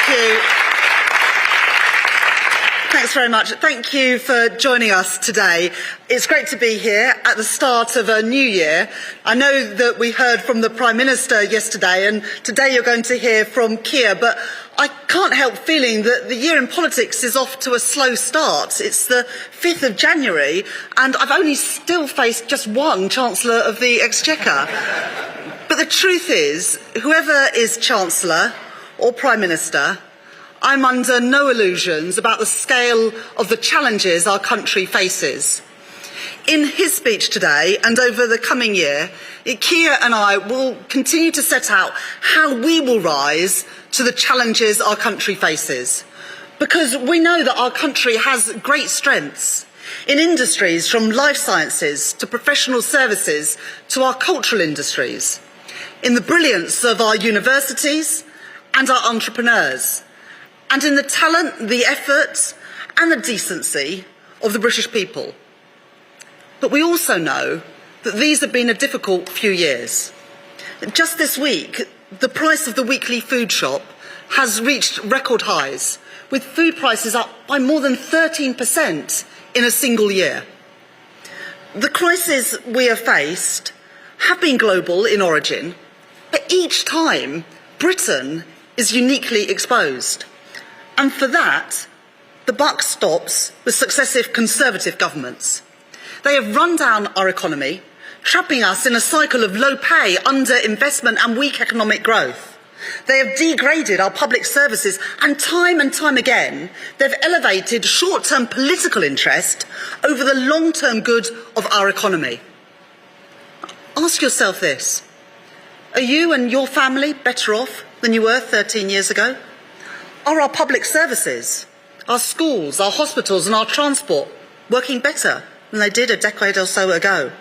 Thank you. Thanks very much. Thank you for joining us today. It's great to be here at the start of a new year. I know that we heard from the Prime Minister yesterday, and today you're going to hear from Keir, but I can't help feeling that the year in politics is off to a slow start. It's the 5th of January, and I've only still faced just one Chancellor of the Exchequer. But the truth is, whoever is Chancellor or Prime Minister, I'm under no illusions about the scale of the challenges our country faces. In his speech today and over the coming year, Keir and I will continue to set out how we will rise to the challenges our country faces. Because we know that our country has great strengths in industries from life sciences to professional services to our cultural industries, in the brilliance of our universities and our entrepreneurs, and in the talent, the effort and the decency of the British people. But we also know that these have been a difficult few years. Just this week, the price of the weekly food shop has reached record highs, with food prices up by more than 13% in a single year. The crises we have faced have been global in origin, but each time Britain is uniquely exposed. And for that, the buck stops with successive Conservative governments. They have run down our economy, trapping us in a cycle of low pay, underinvestment and weak economic growth. They have degraded our public services, and time again, they've elevated short-term political interest over the long-term good of our economy. Ask yourself this: are you and your family better off than you were 13 years ago? Are our public services, our schools, our hospitals and our transport working better than they did a decade or so ago?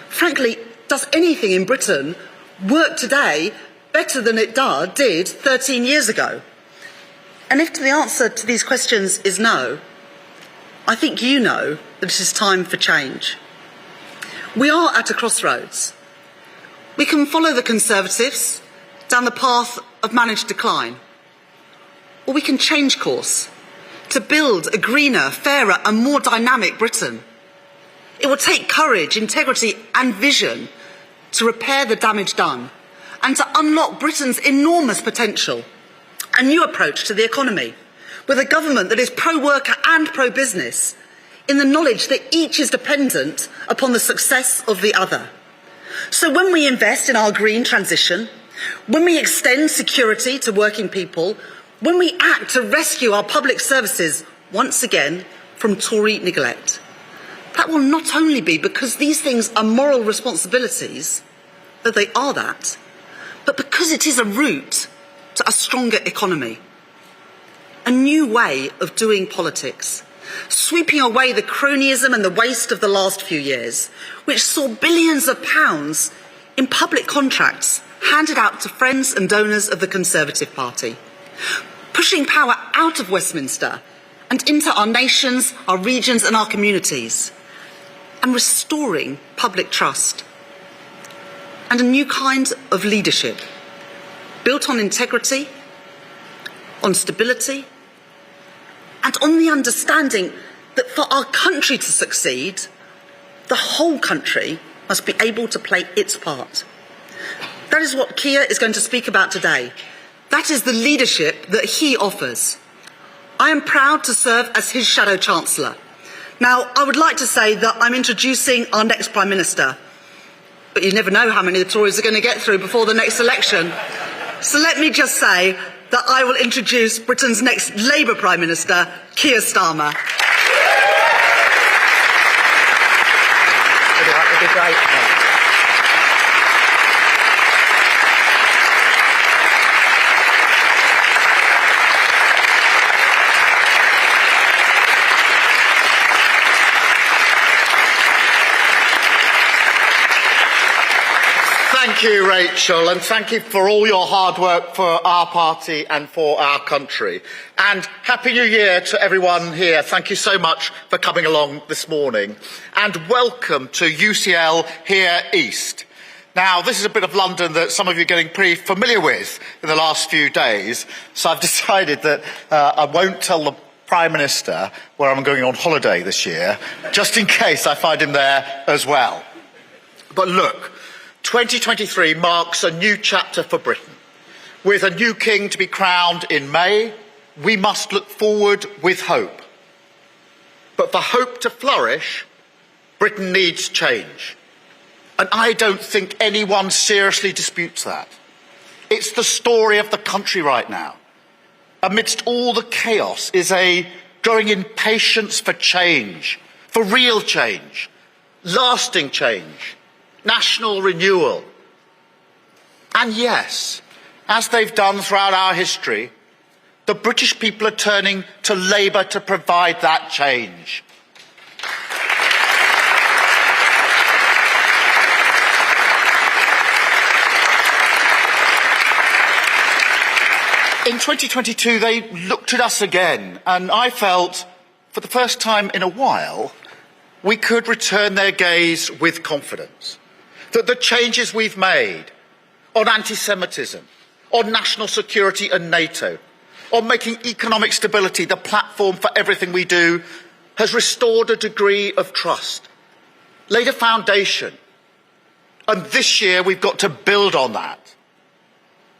Frankly, does anything in Britain work today better than it did 13 years ago? And if the answer to these questions is no, I think you know that it is time for change. We are at a crossroads. We can follow the Conservatives down the path of managed decline, or we can change course to build a greener, fairer and more dynamic Britain. It will take courage, integrity and vision to repair the damage done and to unlock Britain's enormous potential. A new approach to the economy, with a government that is pro-worker and pro-business, in the knowledge that each is dependent upon the success of the other. So when we invest in our green transition, when we extend security to working people, when we act to rescue our public services once again from Tory neglect, that will not only be because these things are moral responsibilities, though they are that, but because it is a route to a stronger economy. A new way of doing politics, sweeping away the cronyism and the waste of the last few years, which saw billions of pounds in public contracts handed out to friends and donors of the Conservative Party, pushing power out of Westminster and into our nations, our regions and our communities, and restoring public trust. And a new kind of leadership, built on integrity, on stability, and on the understanding that for our country to succeed, the whole country must be able to play its part. That is what Keir is going to speak about today. That is the leadership that he offers. I am proud to serve as his Shadow Chancellor. Now, I would like to say that I'm introducing our next Prime Minister, but you never know how many the Tories are going to get through before the next election. So let me just say that I will introduce Britain's next Labour Prime Minister, Keir Starmer. It'll be great. Thank you, Rachel, and thank you for all your hard work for our party and for our country. And Happy New Year to everyone here. Thank you so much for coming along this morning. And welcome to UCL here East. Now, this is a bit of London that some of you are getting pretty familiar with in the last few days, so I've decided that I won't tell the Prime Minister where I'm going on holiday this year, just in case I find him there as well. But look, 2023 marks a new chapter for Britain. With a new king to be crowned in May, we must look forward with hope. But for hope to flourish, Britain needs change. And I don't think anyone seriously disputes that. It's the story of the country right now. Amidst all the chaos is a growing impatience for change, for real change, lasting change, national renewal. And yes, as they've done throughout our history, the British people are turning to Labour to provide that change. In 2022, they looked at us again, and I felt, for the first time in a while, we could return their gaze with confidence. That the changes we've made on anti-Semitism, on national security and NATO, on making economic stability the platform for everything we do, has restored a degree of trust, laid a foundation. And this year, we've got to build on that.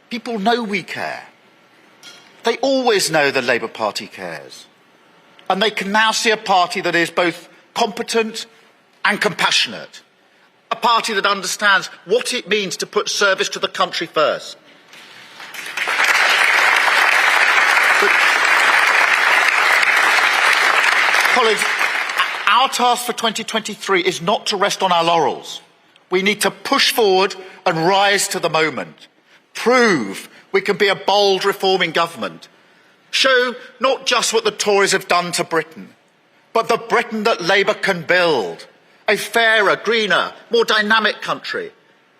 People know we care. They always know the Labour Party cares. And they can now see a party that is both competent and compassionate. A party that understands what it means to put service to the country first. But, colleagues, our task for 2023 is not to rest on our laurels. We need to push forward and rise to the moment. Prove we can be a bold reforming government. Show not just what the Tories have done to Britain, but the Britain that Labour can build. A fairer, greener, more dynamic country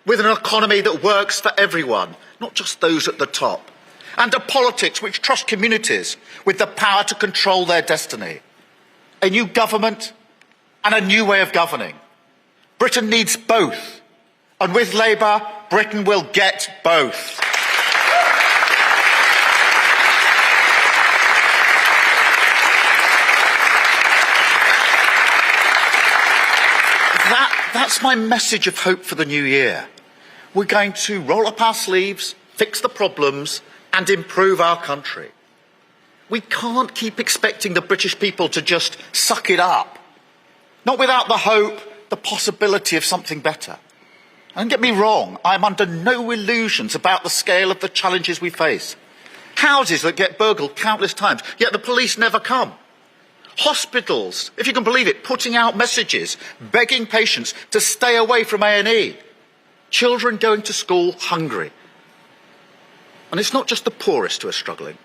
with an economy that works for everyone, not just those at the top. And a politics which trusts communities with the power to control their destiny. A new government and a new way of governing. Britain needs both. And with Labour, Britain will get both. That's my message of hope for the new year. We're going to roll up our sleeves, fix the problems, and improve our country. We can't keep expecting the British people to just suck it up. Not without the hope, the possibility of something better. Don't get me wrong, I'm under no illusions about the scale of the challenges we face. Houses that get burgled countless times, yet the police never come. Hospitals, if you can believe it, putting out messages, begging patients to stay away from A&E. Children going to school hungry. And it's not just the poorest who are struggling.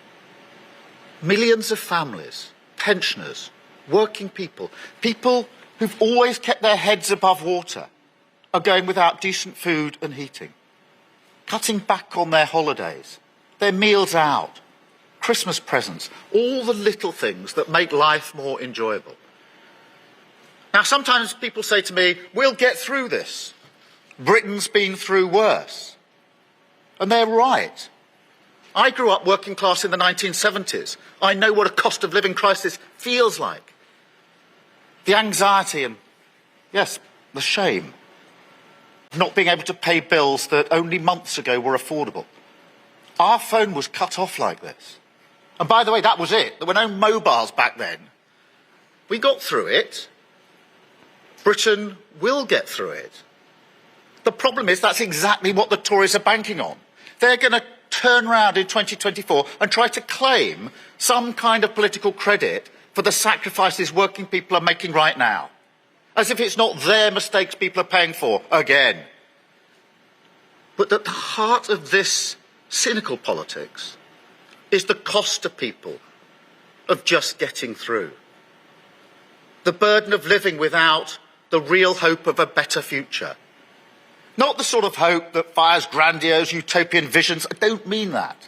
Millions of families, pensioners, working people, people who've always kept their heads above water, are going without decent food and heating, cutting back on their holidays, their meals out, Christmas presents, all the little things that make life more enjoyable. Now, sometimes people say to me, we'll get through this. Britain's been through worse. And they're right. I grew up working class in the 1970s. I know what a cost of living crisis feels like. The anxiety and, yes, the shame of not being able to pay bills that only months ago were affordable. Our phone was cut off like this. And by the way, that was it. There were no mobiles back then. We got through it. Britain will get through it. The problem is that's exactly what the Tories are banking on. They're going to turn around in 2024 and try to claim some kind of political credit for the sacrifices working people are making right now. As if it's not their mistakes people are paying for again. But at the heart of this cynical politics is the cost to people of just getting through. The burden of living without the real hope of a better future. Not the sort of hope that fires grandiose utopian visions. I don't mean that.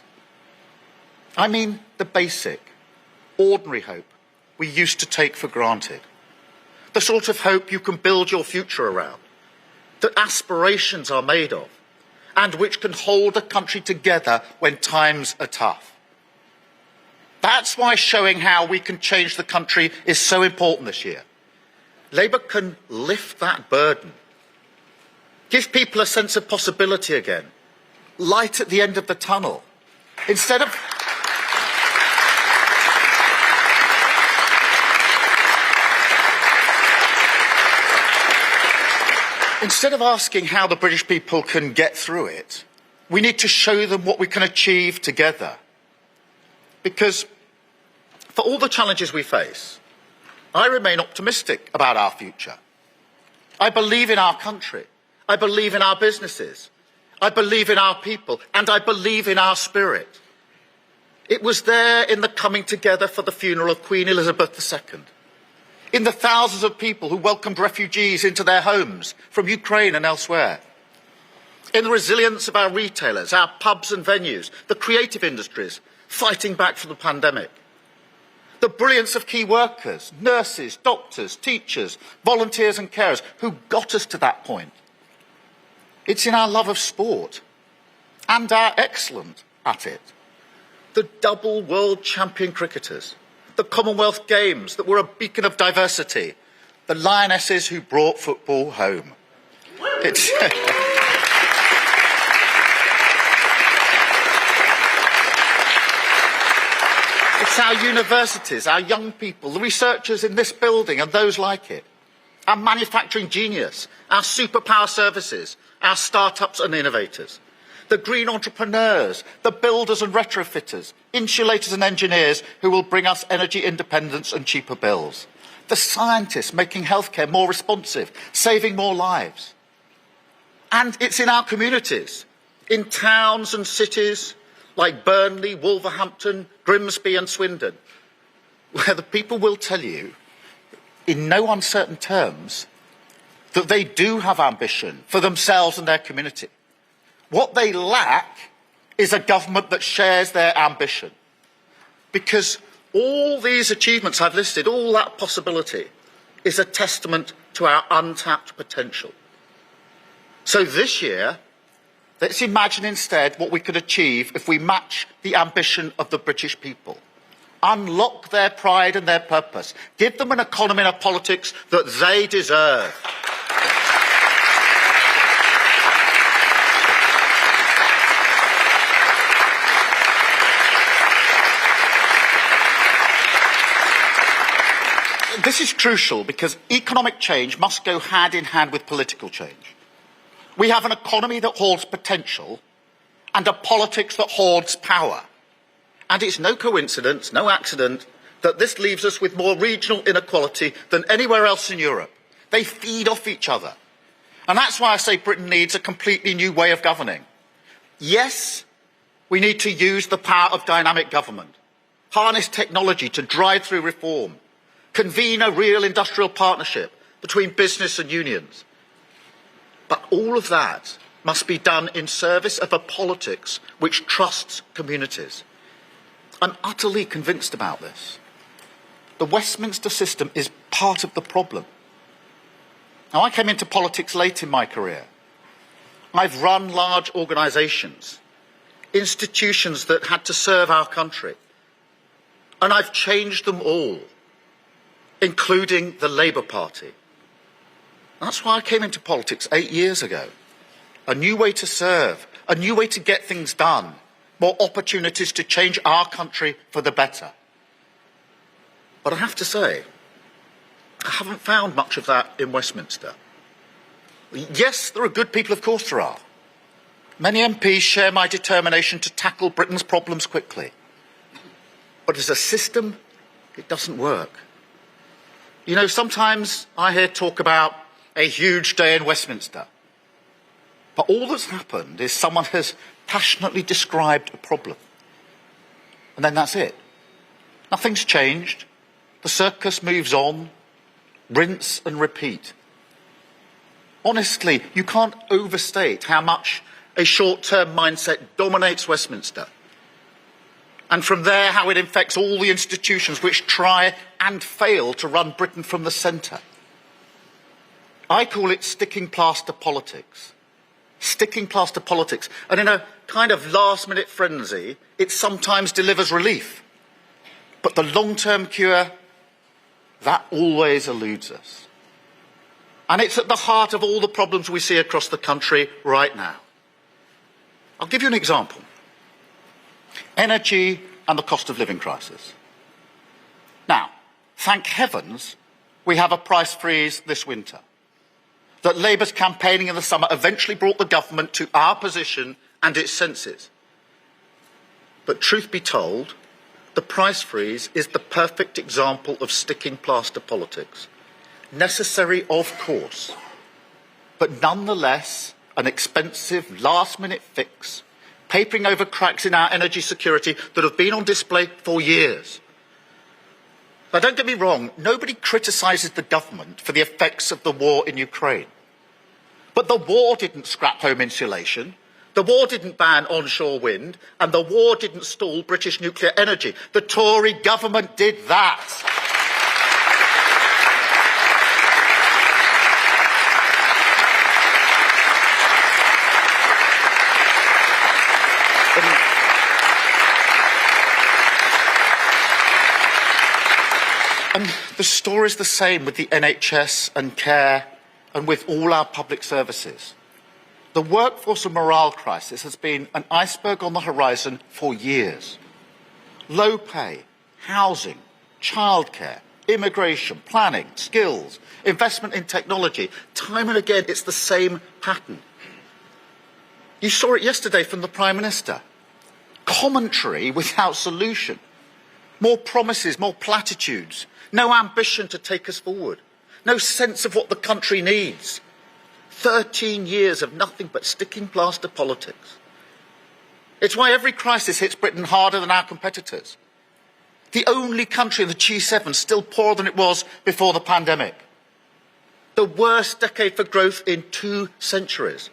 I mean the basic, ordinary hope we used to take for granted. The sort of hope you can build your future around. that aspirations are made of, and which can hold a country together when times are tough. That's why showing how we can change the country is so important this year. Labour can lift that burden, give people a sense of possibility again, light at the end of the tunnel. Instead of asking how the British people can get through it, we need to show them what we can achieve together. Because for all the challenges we face, I remain optimistic about our future. I believe in our country. I believe in our businesses. I believe in our people. And I believe in our spirit. It was there in the coming together for the funeral of Queen Elizabeth II. In the thousands of people who welcomed refugees into their homes from Ukraine and elsewhere. In the resilience of our retailers, our pubs and venues, the creative industries fighting back from the pandemic. The brilliance of key workers, nurses, doctors, teachers, volunteers and carers who got us to that point. It's in our love of sport and our excellence at it. The double world champion cricketers, the Commonwealth Games that were a beacon of diversity, the Lionesses who brought football home. It's It's our universities, our young people, the researchers in this building and those like it, our manufacturing genius, our superpower services, our startups and innovators, the green entrepreneurs, the builders and retrofitters, insulators and engineers who will bring us energy independence and cheaper bills, the scientists making healthcare more responsive, saving more lives. And it's in our communities, in towns and cities like Burnley, Wolverhampton, Grimsby and Swindon, where the people will tell you, in no uncertain terms, that they do have ambition for themselves and their community. What they lack is a government that shares their ambition. Because all these achievements I've listed, all that possibility, is a testament to our untapped potential. So this year, let's imagine instead what we could achieve if we match the ambition of the British people. Unlock their pride and their purpose. Give them an economy and a politics that they deserve. This is crucial because economic change must go hand in hand with political change. We have an economy that hoards potential and a politics that hoards power. And it's no coincidence, no accident, that this leaves us with more regional inequality than anywhere else in Europe. They feed off each other. And that's why I say Britain needs a completely new way of governing. Yes, we need to use the power of dynamic government, harness technology to drive through reform, convene a real industrial partnership between business and unions. But all of that must be done in service of a politics which trusts communities. I'm utterly convinced about this. The Westminster system is part of the problem. Now, I came into politics late in my career. I've run large organisations, institutions that had to serve our country. And I've changed them all, including the Labour Party. That's why I came into politics 8 years ago. A new way to serve, a new way to get things done, more opportunities to change our country for the better. But I have to say, I haven't found much of that in Westminster. Yes, there are good people, of course there are. Many MPs share my determination to tackle Britain's problems quickly. But as a system, it doesn't work. You know, sometimes I hear talk about a huge day in Westminster. But all that's happened is someone has passionately described a problem. And then that's it. Nothing's changed. The circus moves on. Rinse and repeat. Honestly, you can't overstate how much a short-term mindset dominates Westminster. And from there, how it infects all the institutions which try and fail to run Britain from the centre. I call it sticking plaster politics. Sticking plaster politics. And in a kind of last-minute frenzy, it sometimes delivers relief. But the long-term cure, that always eludes us. And it's at the heart of all the problems we see across the country right now. I'll give you an example. Energy and the cost of living crisis. Now, thank heavens we have a price freeze this winter. That Labour's campaigning in the summer eventually brought the government to our position and its senses. But truth be told, the price freeze is the perfect example of sticking plaster politics. Necessary, of course, but nonetheless an expensive last-minute fix, papering over cracks in our energy security that have been on display for years. Now, don't get me wrong, nobody criticises the government for the effects of the war in Ukraine. But the war didn't scrap home insulation, the war didn't ban onshore wind, and the war didn't stall British nuclear energy. The Tory government did that. And the story's the same with the NHS and care and with all our public services. The workforce and morale crisis has been an iceberg on the horizon for years. Low pay, housing, childcare, immigration, planning, skills, investment in technology. Time and again, it's the same pattern. You saw it yesterday from the Prime Minister. Commentary without solution. More promises, more platitudes. No ambition to take us forward. No sense of what the country needs. 13 years of nothing but sticking plaster politics. It's why every crisis hits Britain harder than our competitors. The only country in the G7 still poorer than it was before the pandemic. The worst decade for growth in 2 centuries.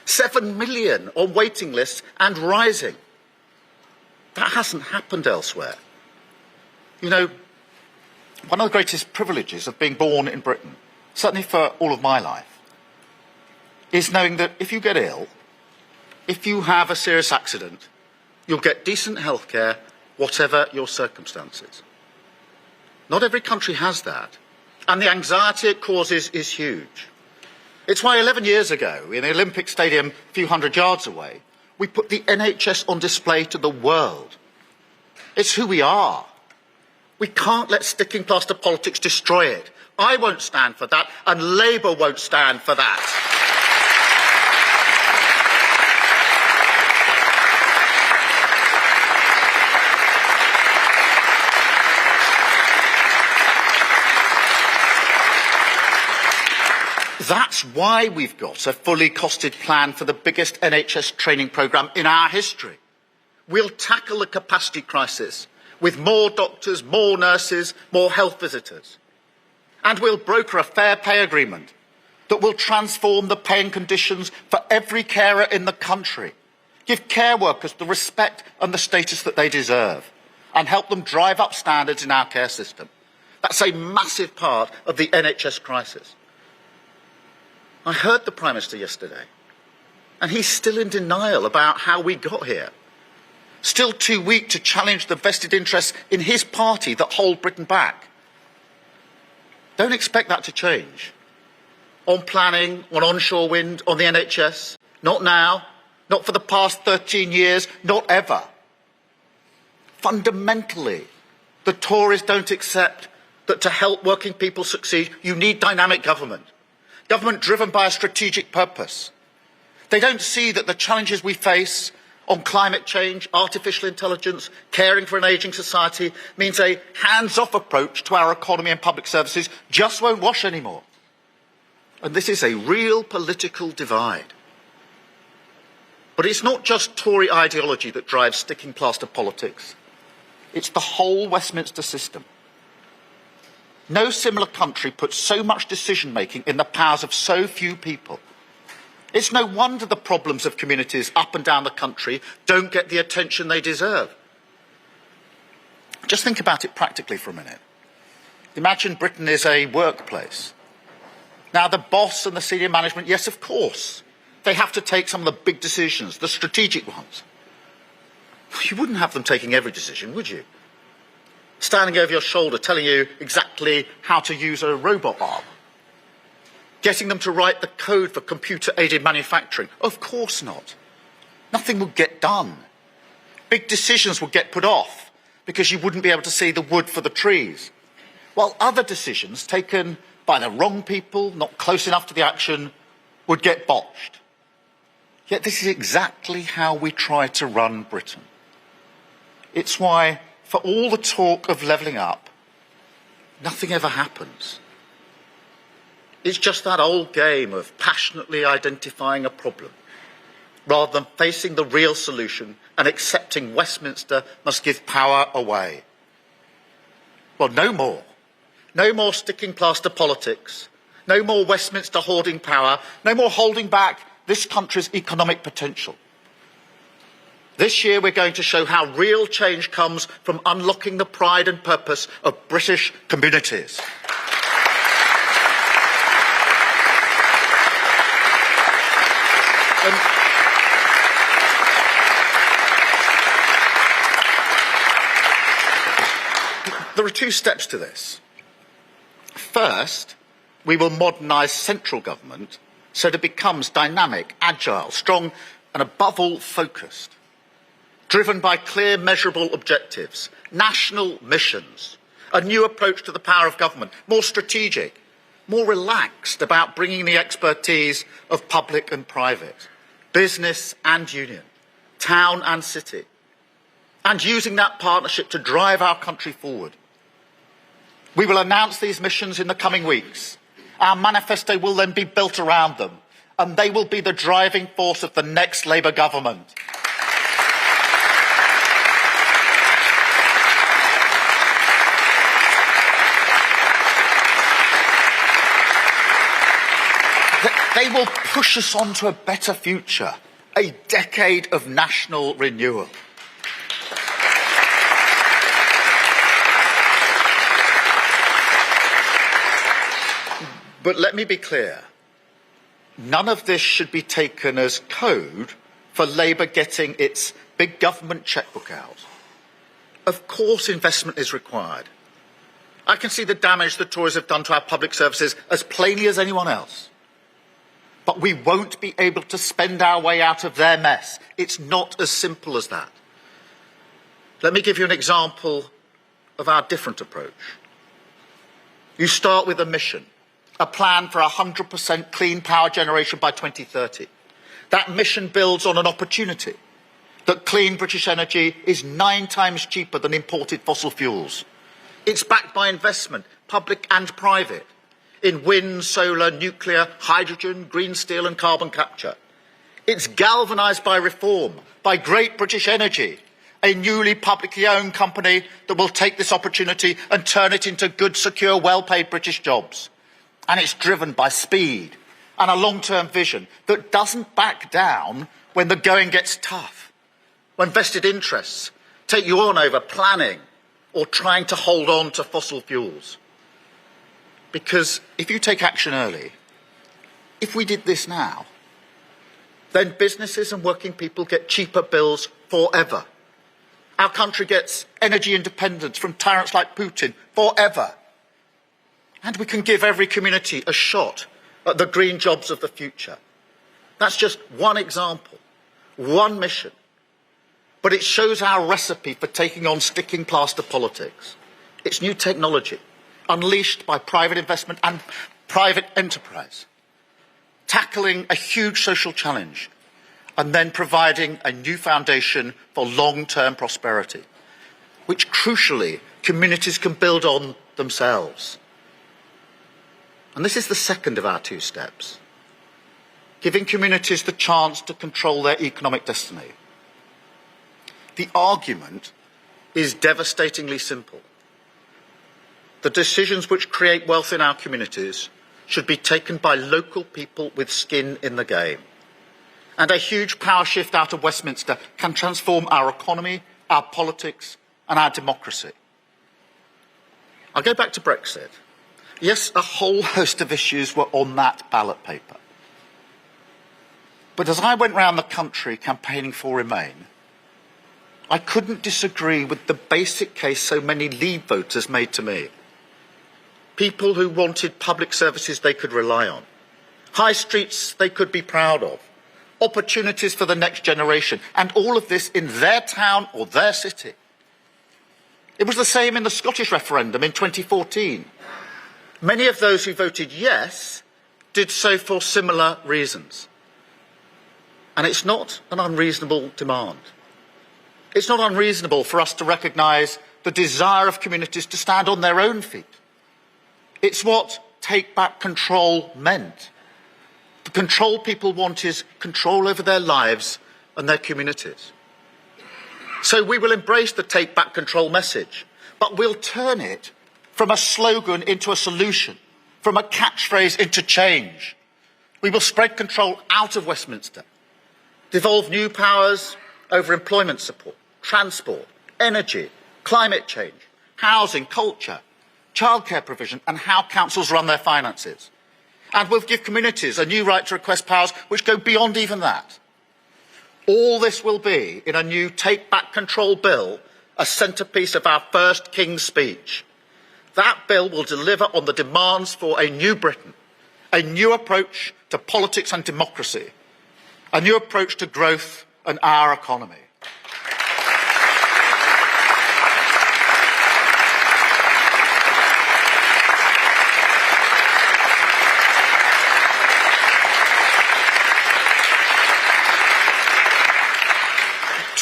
7 million on waiting lists and rising. That hasn't happened elsewhere. You know, one of the greatest privileges of being born in Britain, certainly for all of my life, is knowing that if you get ill, if you have a serious accident, you'll get decent healthcare, whatever your circumstances. Not every country has that, and the anxiety it causes is huge. It's why 11 years ago, in the Olympic Stadium a few hundred yards away, we put the NHS on display to the world. It's who we are. We can't let sticking plaster politics destroy it. I won't stand for that, and Labour won't stand for that. That's why we've got a fully costed plan for the biggest NHS training programme in our history. We'll tackle the capacity crisis with more doctors, more nurses, more health visitors. And we'll broker a fair pay agreement that will transform the pay and conditions for every carer in the country, give care workers the respect and the status that they deserve, and help them drive up standards in our care system. That's a massive part of the NHS crisis. I heard the Prime Minister yesterday, and he's still in denial about how we got here. Still too weak to challenge the vested interests in his party that hold Britain back. Don't expect that to change. On planning, on onshore wind, on the NHS. Not now, not for the past 13 years, not ever. Fundamentally, the Tories don't accept that to help working people succeed, you need dynamic government. Government driven by a strategic purpose. They don't see that the challenges we face on climate change, artificial intelligence, caring for an ageing society means a hands-off approach to our economy and public services just won't wash anymore. And this is a real political divide. But it's not just Tory ideology that drives sticking plaster politics. It's the whole Westminster system. No similar country puts so much decision-making in the powers of so few people. It's no wonder the problems of communities up and down the country don't get the attention they deserve. Just think about it practically for a minute. Imagine Britain is a workplace. Now, the boss and the senior management, yes, of course, they have to take some of the big decisions, the strategic ones. You wouldn't have them taking every decision, would you? Standing over your shoulder, telling you exactly how to use a robot arm. Getting them to write the code for computer-aided manufacturing. Of course not. Nothing would get done. Big decisions would get put off because you wouldn't be able to see the wood for the trees. While other decisions taken by the wrong people, not close enough to the action, would get botched. Yet this is exactly how we try to run Britain. It's why, for all the talk of levelling up, nothing ever happens. It's just that old game of passionately identifying a problem, rather than facing the real solution and accepting Westminster must give power away. Well, no more. No more sticking plaster politics. No more Westminster hoarding power. No more holding back this country's economic potential. This year we're going to show how real change comes from unlocking the pride and purpose of British communities. There are two steps to this. First, we will modernise central government so that it becomes dynamic, agile, strong and above all focused, driven by clear measurable objectives, national missions, a new approach to the power of government, more strategic, more relaxed about bringing the expertise of public and private, business and union, town and city, and using that partnership to drive our country forward. We will announce these missions in the coming weeks. Our manifesto will then be built around them, and they will be the driving force of the next Labour government. They will push us on to a better future, a decade of national renewal. But let me be clear, none of this should be taken as code for Labour getting its big government chequebook out. Of course investment is required. I can see the damage the Tories have done to our public services as plainly as anyone else. But we won't be able to spend our way out of their mess. It's not as simple as that. Let me give you an example of our different approach. You start with a mission. A plan for 100% clean power generation by 2030. That mission builds on an opportunity that clean British energy is 9 times cheaper than imported fossil fuels. It's backed by investment, public and private, in wind, solar, nuclear, hydrogen, green steel and carbon capture. It's galvanised by reform, by Great British Energy, a newly publicly owned company that will take this opportunity and turn it into good, secure, well-paid British jobs. And it's driven by speed and a long-term vision that doesn't back down when the going gets tough, when vested interests take you on over planning or trying to hold on to fossil fuels. Because if you take action early, if we did this now, then businesses and working people get cheaper bills forever. Our country gets energy independence from tyrants like Putin forever. And we can give every community a shot at the green jobs of the future. That's just one example, one mission. But it shows our recipe for taking on sticking plaster politics. It's new technology, unleashed by private investment and private enterprise, tackling a huge social challenge, and then providing a new foundation for long-term prosperity, which crucially communities can build on themselves. And this is the second of our two steps, giving communities the chance to control their economic destiny. The argument is devastatingly simple. The decisions which create wealth in our communities should be taken by local people with skin in the game. And a huge power shift out of Westminster can transform our economy, our politics and our democracy. I'll go back to Brexit. Yes, a whole host of issues were on that ballot paper. But as I went round the country campaigning for Remain, I couldn't disagree with the basic case so many Leave voters made to me. People who wanted public services they could rely on, high streets they could be proud of, opportunities for the next generation, and all of this in their town or their city. It was the same in the Scottish referendum in 2014. Many of those who voted yes did so for similar reasons. And it's not an unreasonable demand. It's not unreasonable for us to recognise the desire of communities to stand on their own feet. It's what take back control meant. The control people want is control over their lives and their communities. So we will embrace the take back control message, but we'll turn it from a slogan into a solution, from a catchphrase into change. We will spread control out of Westminster, devolve new powers over employment support, transport, energy, climate change, housing, culture, childcare provision, and how councils run their finances. And we'll give communities a new right to request powers which go beyond even that. All this will be, in a new Take Back Control bill, a centrepiece of our first King's Speech. That bill will deliver on the demands for a new Britain, a new approach to politics and democracy, a new approach to growth and our economy.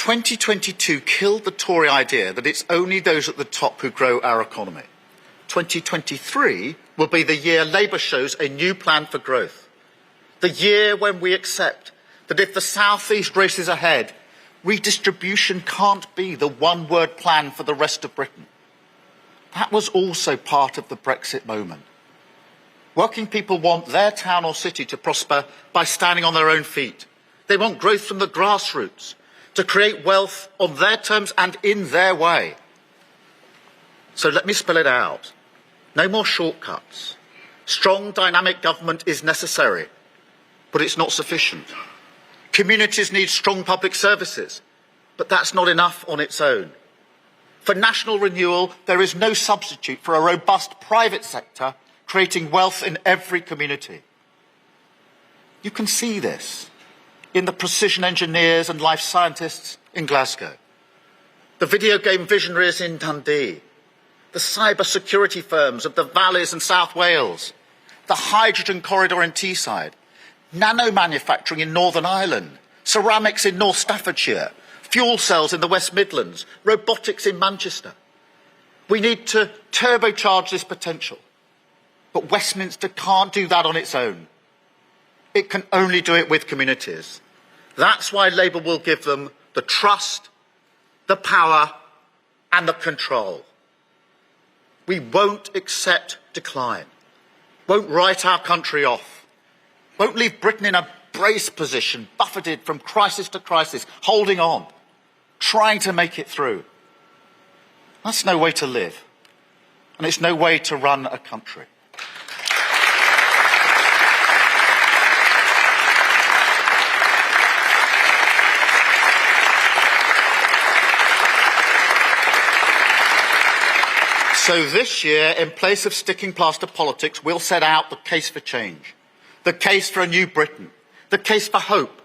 In 2022 killed the Tory idea that it's only those at the top who grow our economy. 2023 will be the year Labour shows a new plan for growth. The year when we accept that if the South East races ahead, redistribution can't be the one-word plan for the rest of Britain. That was also part of the Brexit moment. Working people want their town or city to prosper by standing on their own feet. They want growth from the grassroots, to create wealth on their terms and in their way. So let me spell it out. No more shortcuts. Strong, dynamic government is necessary, but it's not sufficient. Communities need strong public services, but that's not enough on its own. For national renewal, there is no substitute for a robust private sector creating wealth in every community. You can see this in the precision engineers and life scientists in Glasgow, the video game visionaries in Dundee, the cyber security firms of the valleys in South Wales, the hydrogen corridor in Teesside, nano manufacturing in Northern Ireland, ceramics in North Staffordshire, fuel cells in the West Midlands, robotics in Manchester. We need to turbocharge this potential, but Westminster can't do that on its own. It can only do it with communities. That's why Labour will give them the trust, the power and the control. We won't accept decline, won't write our country off, won't leave Britain in a brace position, buffeted from crisis to crisis, holding on, trying to make it through. That's no way to live, and it's no way to run a country. So this year, in place of sticking plaster politics, we'll set out the case for change, the case for a new Britain, the case for hope.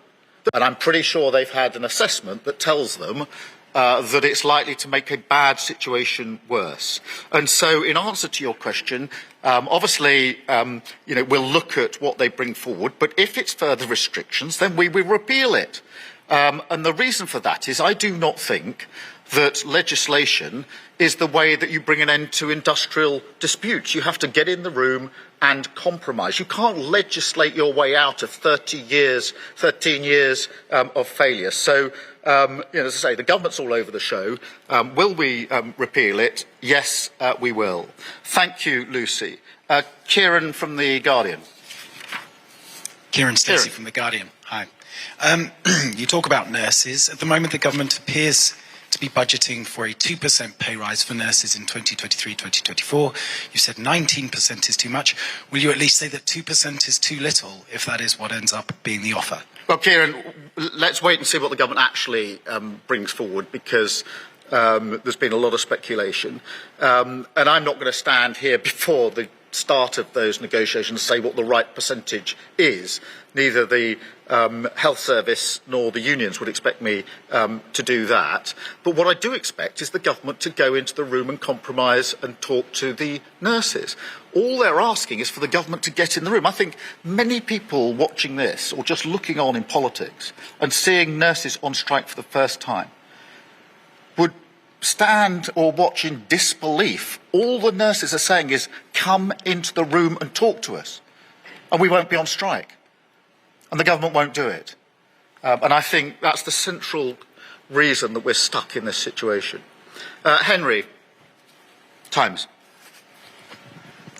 And I'm pretty sure they've had an assessment that tells them that it's likely to make a bad situation worse. And so in answer to your question, obviously, we'll look at what they bring forward, but if it's further restrictions, then we will repeal it. And the reason for that is I do not think that legislation is the way that you bring an end to industrial disputes. You have to get in the room and compromise. You can't legislate your way out of 13 years of failure. So, as I say, the government's all over the show. Will we repeal it? Yes, we will. Thank you, Lucy. Kieran from The Guardian. Kieran Stacey from The Guardian. Hi. You talk about nurses. At the moment, the government appears to be budgeting for a 2% pay rise for nurses in 2023-2024. You said 19% is too much. Will you at least say that 2% is too little if that is what ends up being the offer? Well, Kieran, let's wait and see what the government actually brings forward, because there's been a lot of speculation. And I'm not going to stand here before the start of those negotiations and say what the right percentage is. Neither the health service nor the unions would expect me to do that. But what I do expect is the government to go into the room and compromise and talk to the nurses. All they're asking is for the government to get in the room. I think many people watching this, or just looking on in politics and seeing nurses on strike for the first time, would stand or watch in disbelief. All the nurses are saying is, come into the room and talk to us, and we won't be on strike. And the government won't do it. And I think that's the central reason that we're stuck in this situation. Henry, Times.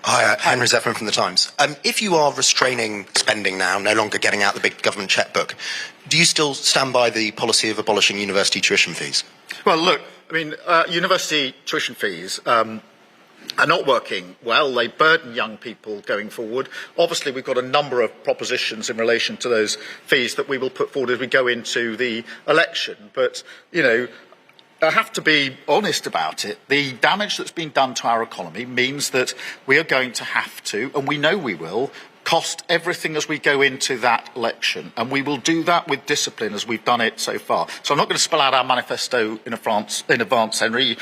Hi, Henry Zephyrin from The Times. If you are restraining spending now, no longer getting out the big government chequebook, do you still stand by the policy of abolishing university tuition fees? Well, look, I mean, university tuition fees are not working well. They burden young people going forward. Obviously, we've got a number of propositions in relation to those fees that we will put forward as we go into the election. But, you know, I have to be honest about it. The damage that's been done to our economy means that we are going to have to, and we know we will, cost everything as we go into that election. And we will do that with discipline as we've done it so far. So I'm not going to spell out our manifesto in advance, Henry.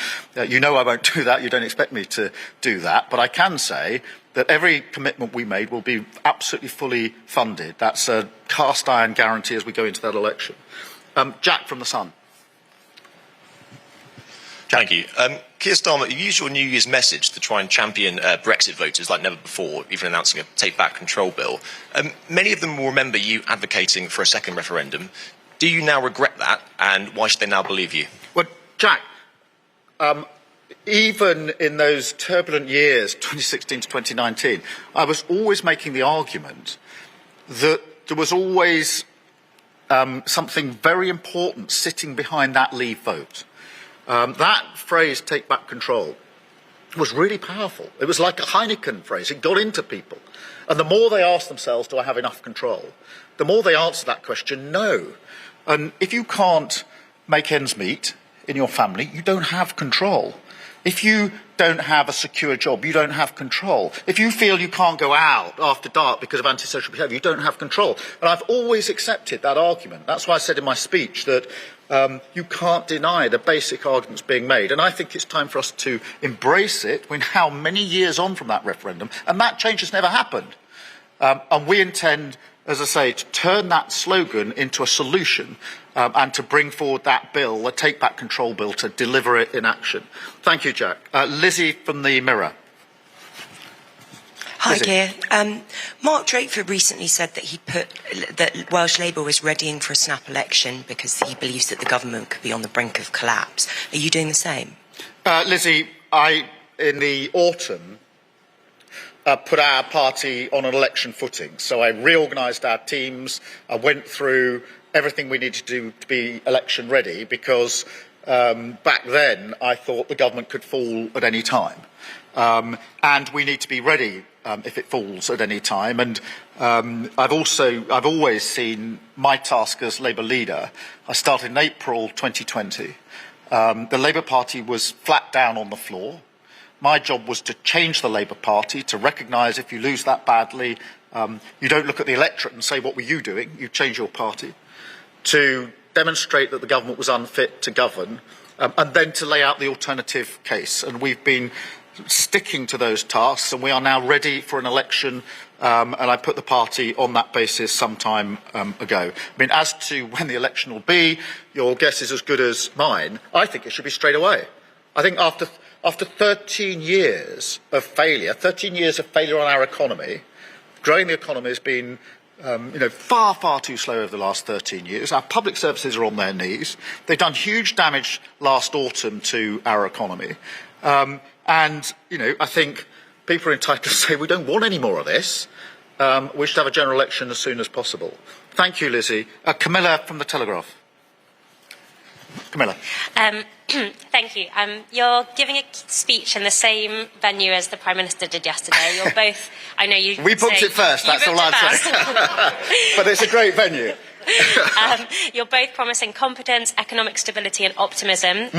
You know I won't do that. You don't expect me to do that. But I can say that every commitment we made will be absolutely fully funded. That's a cast iron guarantee as we go into that election. Jack from The Sun. Thank you. Keir Starmer, you used your New Year's message to try and champion Brexit voters like never before, even announcing a Take Back Control bill. Many of them will remember you advocating for a second referendum. Do you now regret that, and why should they now believe you? Well, Jack, even in those turbulent years, 2016 to 2019, I was always making the argument that there was always something very important sitting behind that Leave vote. That phrase, take back control, was really powerful. It was like a Heineken phrase. It got into people. And the more they asked themselves, do I have enough control? The more they answer that question, no. And if you can't make ends meet in your family, you don't have control. If you don't have a secure job, you don't have control. If you feel you can't go out after dark because of antisocial behaviour, you don't have control. And I've always accepted that argument. That's why I said in my speech that you can't deny the basic arguments being made. And I think it's time for us to embrace it. We're now many years on from that referendum, and that change has never happened. And we intend, as I say, to turn that slogan into a solution and to bring forward that bill, the Take Back Control bill, to deliver it in action. Thank you, Jack. Lizzie from the Mirror. Hi, Keir. Mark Drakeford recently said that Welsh Labour was readying for a snap election because he believes that the government could be on the brink of collapse. Are you doing the same? Lizzie, in the autumn, put our party on an election footing. So I reorganised our teams. I went through everything we needed to do to be election ready, because back then I thought the government could fall at any time. And we need to be ready if it falls at any time. And I've always seen my task as Labour leader. I started in April 2020. The Labour Party was flat down on the floor. My job was to change the Labour Party, to recognise if you lose that badly, you don't look at the electorate and say, what were you doing? You change your party. To demonstrate that the government was unfit to govern, and then to lay out the alternative case. And we've been sticking to those tasks, and we are now ready for an election, and I put the party on that basis some time ago. I mean, as to when the election will be, your guess is as good as mine. I think it should be straight away. I think after 13 years of failure, 13 years of failure on our economy, growing the economy has been far, far too slow over the last 13 years. Our public services are on their knees. They've done huge damage last autumn to our economy. And I think people are entitled to say we don't want any more of this. We should have a general election as soon as possible. Thank you, Lizzie. Camilla from The Telegraph. Camilla. Thank you. You're giving a speech in the same venue as the Prime Minister did yesterday. You're both, I know you... We booked it first, that's all I'm saying. But it's a great venue. You're both promising competence, economic stability and optimism.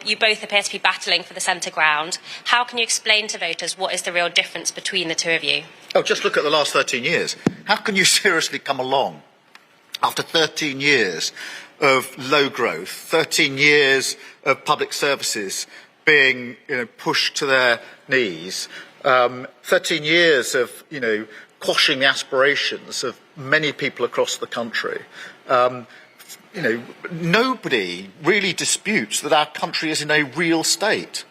You both appear to be battling for the centre ground. How can you explain to voters what is the real difference between the two of you? Oh, just look at the last 13 years. How can you seriously come along after 13 years of low growth, 13 years of public services being pushed to their knees, 13 years of quashing the aspirations of many people across the country? Nobody really disputes that our country is in a real state,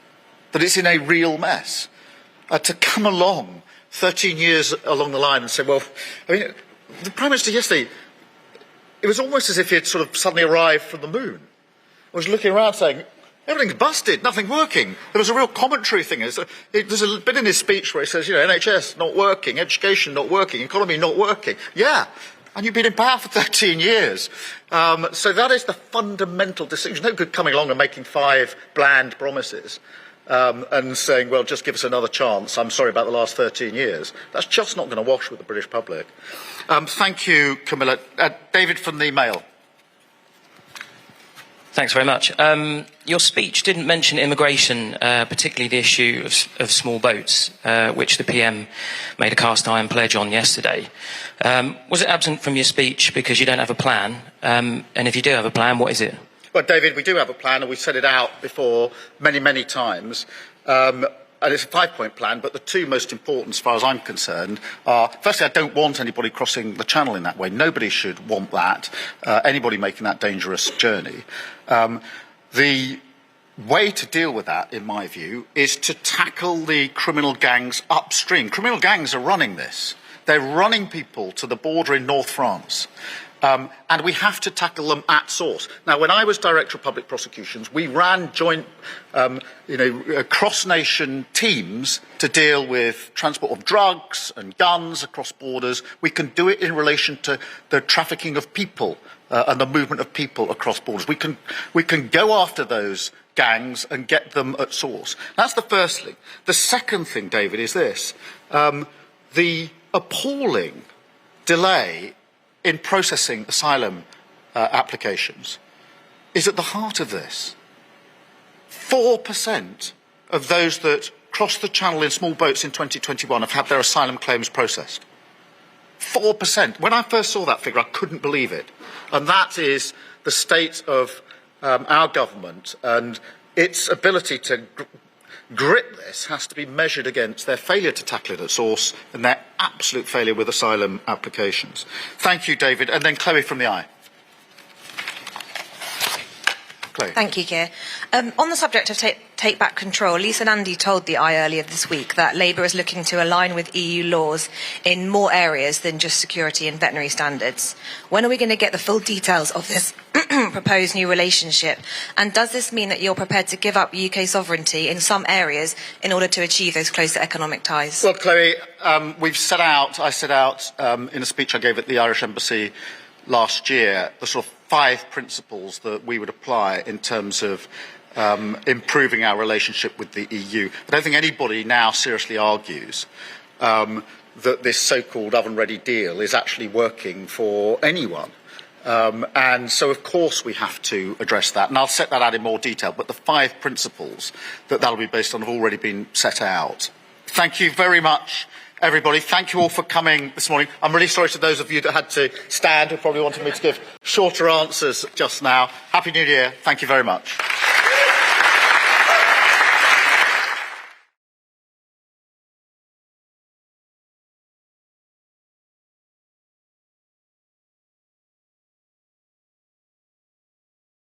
that it's in a real mess. To come along 13 years along the line and say, well, the Prime Minister yesterday, it was almost as if he had sort of suddenly arrived from the moon. I was looking around saying, everything's busted, nothing working. There was a real commentary thing. There's a bit in his speech where he says, NHS not working, education not working, economy not working. Yeah, and you've been in power for 13 years. So that is the fundamental decision. No good coming along and making 5 bland promises and saying, well, just give us another chance. I'm sorry about the last 13 years. That's just not going to wash with the British public. Thank you, Camilla. David from the Mail. Thanks very much. Your speech didn't mention immigration, particularly the issue of small boats, which the PM made a cast iron pledge on yesterday. Was it absent from your speech because you don't have a plan? And if you do have a plan, what is it? Well, David, we do have a plan, and we've set it out before many, many times. And it's a 5-point plan, but the two most important, as far as I'm concerned, are, firstly, I don't want anybody crossing the channel in that way. Nobody should want that, anybody making that dangerous journey. The way to deal with that, in my view, is to tackle the criminal gangs upstream. Criminal gangs are running this. They're running people to the border in North France. And we have to tackle them at source. Now, when I was Director of Public Prosecutions, we ran joint, cross-nation teams to deal with transport of drugs and guns across borders. We can do it in relation to the trafficking of people and the movement of people across borders. We can go after those gangs and get them at source. That's the first thing. The second thing, David, is this. The appalling delay in processing asylum applications is at the heart of this. 4% of those that crossed the channel in small boats in 2021 have had their asylum claims processed. 4%. When I first saw that figure, I couldn't believe it. And that is the state of our government, and its ability to grip this has to be measured against their failure to tackle it at source and their absolute failure with asylum applications. Thank you, David. And then Chloe from the Eye. Chloe. Thank you, Keir. On the subject of take back control, Lisa Nandy told the Eye earlier this week that Labour is looking to align with EU laws in more areas than just security and veterinary standards. When are we going to get the full details of this proposed new relationship? And does this mean that you're prepared to give up UK sovereignty in some areas in order to achieve those closer economic ties? Well, Chloe, I set out in a speech I gave at the Irish Embassy last year the sort of 5 principles that we would apply in terms of improving our relationship with the EU. I don't think anybody now seriously argues that this so-called oven-ready deal is actually working for anyone. And so, of course, we have to address that. And I'll set that out in more detail. But the 5 principles that'll be based on have already been set out. Thank you very much, everybody. Thank you all for coming this morning. I'm really sorry to those of you that had to stand who probably wanted me to give shorter answers just now. Happy New Year. Thank you very much.